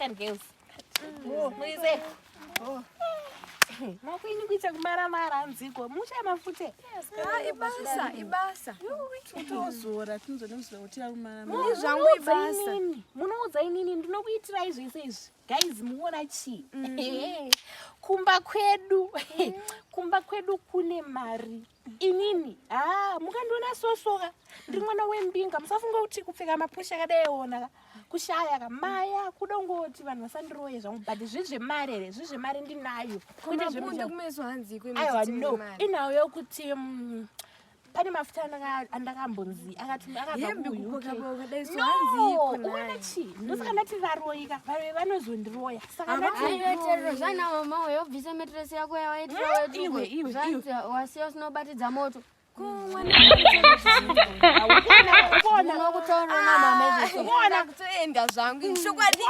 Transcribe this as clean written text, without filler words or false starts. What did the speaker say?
and girls. Muise. Makwini kuita kumara nziko. Musha mafute. Ibasa. Tozora tinozonenzwa kuti kumara. Muni zvangu ibasa. Munoudza inini ndinokuitira izvi izvi. Guys, muona chi? Kumba kwedu. Kumba kwedu kune mari. Inini. Mukandiona sosoka. Ndiri mwana wembinga. Musafunga kuti kupfeka mapusha akadaiona. Kushaya kamaya kudongoti vanhu vasandiroye zvangu but zvezvemari ndinayo. Kuti zvemunde kumeso hanzi Aiwa no. Inayo yokuti pane mafuta andakambonzi akati ndosaka ndati varoyika vave vanozondiroya saka zvana mama wewe obvise metresi yako yawaitira iwe wasiya usinobatidza moto kutoenda zvangu chokwadi